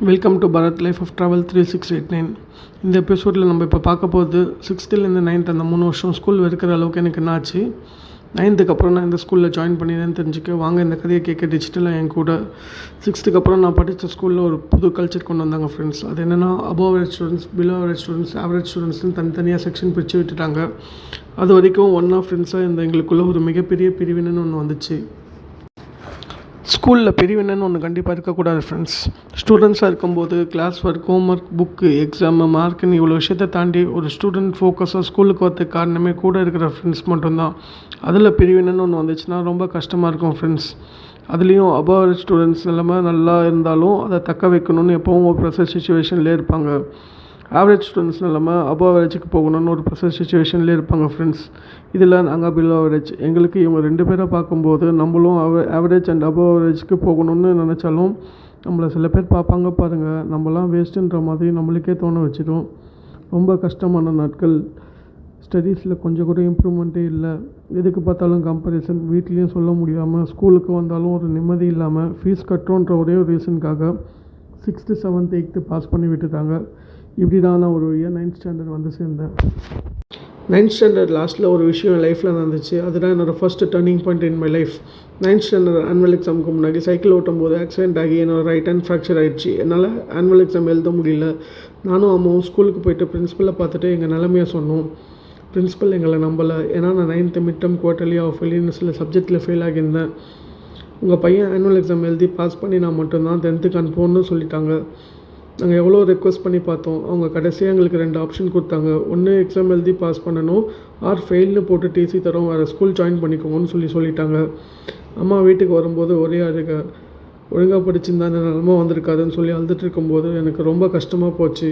Welcome to Bharath life of travel 3689. இந்த எபிசோடில் நம்ம இப்போ பார்க்க போகிறது 6th-லேருந்து 9th அந்த 3 வருஷம் ஸ்கூல் இருக்கிற அளவுக்கு எனக்கு என்ன ஆச்சு, 9th அப்புறம் நான் இந்த ஸ்கூலில் ஜாயின் பண்ணினேன்னு தெரிஞ்சுக்க வாங்க இந்த கதையை கேட்க டிஜிட்டலாக என் கூட. 6th அப்புறம் நான் படித்த ஸ்கூலில் ஒரு புது கல்ச்சர் கொண்டு வந்தாங்க ஃப்ரெண்ட்ஸ். அது என்னென்னா above average students, below average students, average ஸ்டூடெண்ட்ஸ்னு தனித்தனியாக செக்ஷன் பிரித்து விட்டுட்டாங்க. அது வரைக்கும் ஒன் ஆஃப் ஃப்ரெண்ட்ஸாக இந்த எங்களுக்குள்ளே ஒரு மிகப்பெரிய பிரிவினைன்னு ஒன்று வந்துச்சு. ஸ்கூலில் பிரிவினைன்னு ஒன்று கண்டிப்பாக இருக்கக்கூடாது ஃப்ரெண்ட்ஸ். ஸ்டூடெண்ட்ஸாக இருக்கும்போது classwork, homework, book, exam, மார்க்குன்னு இவ்வளோ விஷயத்தை தாண்டி ஒரு ஸ்டூடெண்ட் ஃபோக்கஸாக ஸ்கூலுக்கு வரதுக்கு காரணமே கூட இருக்கிற ஃப்ரெண்ட்ஸ் மட்டும்தான். அதில் பிரிவினைன்னு ஒன்று வந்துச்சுன்னா ரொம்ப கஷ்டமாக இருக்கும் ஃப்ரெண்ட்ஸ். அதுலேயும் அபோவ் அவரேஜ் ஸ்டூடெண்ட்ஸ் எல்லாமே நல்லா இருந்தாலும் அதை தக்க வைக்கணும்னு எப்போவும் ஒரு ப்ரெஷர் சுச்சுவேஷன்லேயே இருப்பாங்க. ஆவரேஜ் ஸ்டூடெண்ட்ஸ் இல்லாமல் அபோவ் அவரேஜுக்கு போகணுன்னு ஒரு ப்ரெஷர் சுச்சுவேஷன்லேயே இருப்பாங்க ஃப்ரெண்ட்ஸ். இதில் நாங்கள் பிலோ அவரேஜ். எங்களுக்கு இவங்க 2 பேரை பார்க்கும்போது நம்மளும் ஆவரேஜ் அண்ட் அபோவ் அவரேஜுக்கு போகணுன்னு நினச்சாலும் நம்மளை சில பேர் பார்ப்பாங்க பாருங்கள், நம்மலாம் வேஸ்ட்டுன்ற மாதிரி நம்மளுக்கே தோண வச்சிடும். ரொம்ப கஷ்டமான நாட்கள். ஸ்டடீஸில் கொஞ்சம் கூட இம்ப்ரூவ்மெண்ட்டே இல்லை. எதுக்கு பார்த்தாலும் கம்பேரிசன். வீட்லேயும் சொல்ல முடியாமல், ஸ்கூலுக்கு வந்தாலும் ஒரு நிம்மதி இல்லாமல், ஃபீஸ் கட்டுறோன்ற ஒரே ஒரு ரீசனுக்காக 6th, 7th, 8th பாஸ் பண்ணி விட்டுட்டாங்க. இப்படி தான் நான் ஒரு வழியாக 9th ஸ்டாண்டர்ட் வந்து சேர்ந்தேன். 9th ஸ்டாண்டர்ட் லாஸ்ட்டில் ஒரு விஷயம் என் லைஃப்பில் நடந்துச்சு. அதுதான் என்னோடய first turning point in my life. 9th standard annual எக்ஸாமுக்கு முன்னாடி சைக்கிள் ஓட்டும் போது ஆக்சிடென்ட் ஆகி என்னோடய ரைட் ஹேண்ட் ஃப்ராக்சர் ஆகிடுச்சு. என்னால் ஆனுவல் எக்ஸாம் எழுத முடியல. நானும் அம்மாவும் ஸ்கூலுக்கு போய்ட்டு பிரின்ஸிபலை பார்த்துட்டு எங்கள் நிலைமையை சொன்னோம். பிரின்ஸிபல் எங்களை நம்பலை. ஏன்னா நான் 9th midterm, quarterly, half இயர்லின்னு சில சப்ஜெக்டில் ஃபெயில் ஆகியிருந்தேன். உங்கள் பையன் ஆனுவல் எக்ஸாம் எழுதி பாஸ் பண்ணி நான் மட்டும்தான் 10th அனுப்புவோன்னு சொல்லிட்டாங்க. நாங்கள் எவ்வளோ ரெக்வஸ்ட் பண்ணி பார்த்தோம். அவங்க கடைசியாக எங்களுக்கு 2 ஆப்ஷன் கொடுத்தாங்க. ஒன்று எக்ஸாம் எழுதி பாஸ் பண்ணணும், ஆர் ஃபெயில்னு போட்டு டிசி தரோம், வேறு ஸ்கூல் ஜாயின் பண்ணிக்கோங்கன்னு சொல்லிட்டாங்க. அம்மா வீட்டுக்கு வரும்போது ஒரே அழுக. ஒழுங்காக படிச்சிருந்தா இந்த நிலமை வந்திருக்காதுன்னு சொல்லி அழுதுட்டு இருக்கும்போது எனக்கு ரொம்ப கஷ்டமாக போச்சு.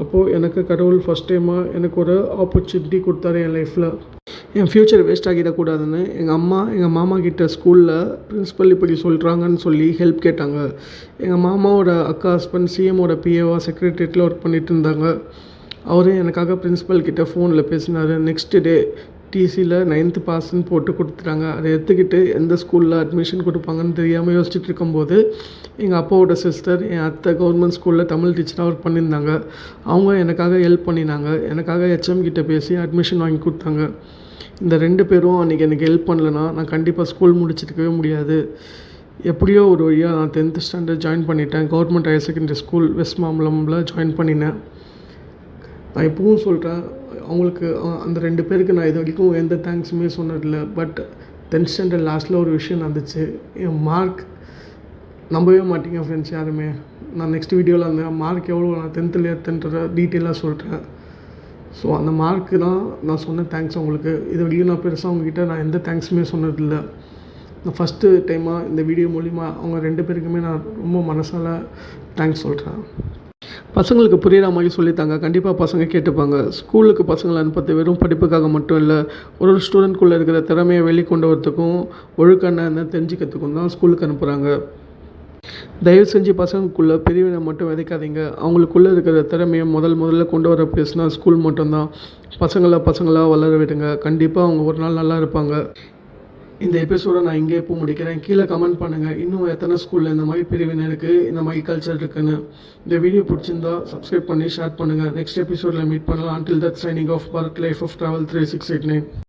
அப்போது எனக்கு கடவுள் ஃபஸ்ட் டைமாக எனக்கு ஒரு ஆப்பர்ச்சுனிட்டி கொடுத்தாரு என் லைஃப்பில். என் ஃப்யூச்சர் வேஸ்ட் ஆகிடக்கூடாதுன்னு எங்கள் அம்மா எங்கள் மாமா கிட்ட ஸ்கூலில் பிரின்ஸிபல் இப்படி சொல்கிறாங்கன்னு சொல்லி ஹெல்ப் கேட்டாங்க. எங்கள் மாமாவோட அக்கா ஹஸ்பண்ட் சிஎம்மோட பிஏவாக செக்ரட்டரியேட்டில் ஒர்க் பண்ணிட்டு இருந்தாங்க. அவரும் எனக்காக பிரின்ஸிபல் கிட்ட ஃபோனில் பேசினார். நெக்ஸ்ட் டே டிசியில் 9th பாஸ்ன்னு போட்டு கொடுத்துட்டாங்க. அதை எடுத்துக்கிட்டு எந்த ஸ்கூலில் அட்மிஷன் கொடுப்பாங்கன்னு தெரியாமல் யோசிச்சுட்டு இருக்கும்போது எங்கள் அப்பாவோட சிஸ்டர், என் அத்தை கவர்மெண்ட் ஸ்கூலில் தமிழ் டீச்சராக ஒர்க் பண்ணியிருந்தாங்க. அவங்க எனக்காக ஹெல்ப் பண்ணினாங்க. எனக்காக ஹெச்எம் கிட்ட பேசி அட்மிஷன் வாங்கி கொடுத்தாங்க. இந்த 2 பேரும் அன்றைக்கி எனக்கு ஹெல்ப் பண்ணலைன்னா நான் கண்டிப்பாக ஸ்கூல் முடிச்சிருக்கவே முடியாது. எப்படியோ ஒரு வழியாக நான் 10th ஸ்டாண்டர்ட் ஜாயின் பண்ணிட்டேன். Government higher secondary school West மாம்பலமில் ஜாயின் பண்ணினேன். நான் இப்பவும் சொல்கிறேன், அவங்களுக்கு அந்த 2 பேருக்கு நான் இது வரைக்கும் எந்த தேங்க்ஸுமே சொன்னதில்லை. பட் 10th ஸ்டாண்டர்ட் லாஸ்ட்டில் ஒரு விஷயம் நடந்துச்சு. என் மார்க் நம்பவே மாட்டீங்க ஃப்ரெண்ட்ஸ் யாருமே. நான் நெக்ஸ்ட் வீடியோவில் அந்த மார்க் எவ்வளோ நான் 10th எடுத்துன்ற டீட்டெயிலாக சொல்கிறேன். ஸோ அந்த மார்க்கு தான் நான் சொன்ன தேங்க்ஸ் அவங்களுக்கு. இது வரைக்கும் நான் பெருசாக அவங்ககிட்ட நான் எந்த தேங்க்ஸுமே சொன்னதில்லை. நான் ஃபஸ்ட்டு டைமாக இந்த வீடியோ மூலிமா அவங்க 2 பேருக்குமே நான் ரொம்ப மனசால் தேங்க்ஸ் சொல்கிறேன். பசங்களுக்கு புரிகிற மாதிரி சொல்லித்தாங்க. கண்டிப்பாக பசங்க கேட்டுப்பாங்க. ஸ்கூலுக்கு பசங்களை அனுப்புறது வெறும் படிப்புக்காக மட்டும் இல்லை, ஒரு ஸ்டூடெண்ட்குள்ளே இருக்கிற திறமையை வெளிக்கொண்டு வரத்துக்கும் ஒழுக்கண்ண என்ன தெரிஞ்சுக்கிறதுக்கும் தான் ஸ்கூலுக்கு அனுப்புகிறாங்க. தயவு செஞ்சு பசங்களுக்குள்ளே பிரிவினை மட்டும் விதைக்காதீங்க. அவங்களுக்குள்ளே இருக்கிற திறமையை முதல்ல கொண்டு வர பேசினா ஸ்கூல் மட்டும்தான். பசங்களாக வளர விடுங்க. கண்டிப்பாக அவங்க ஒரு நாள் நல்லா இருப்பாங்க. இந்த எபிசோடை நான் இங்கே இப்போ முடிக்கிறேன். கீழே கமெண்ட் பண்ணுங்கள், இன்னும் எத்தனை ஸ்கூலில் இந்த மாதிரி பிரிவினை இருக்குது, இந்த மாதிரி கல்ச்சர் இருக்குன்னு. இந்த வீடியோ பிடிச்சிருந்தா சப்ஸ்கிரைப் பண்ணி ஷேர் பண்ணுங்கள். நெக்ஸ்ட் எபிசோடில் மீட் பண்ணலாம். Until that, signing off, Bharat Life of Travel 3689.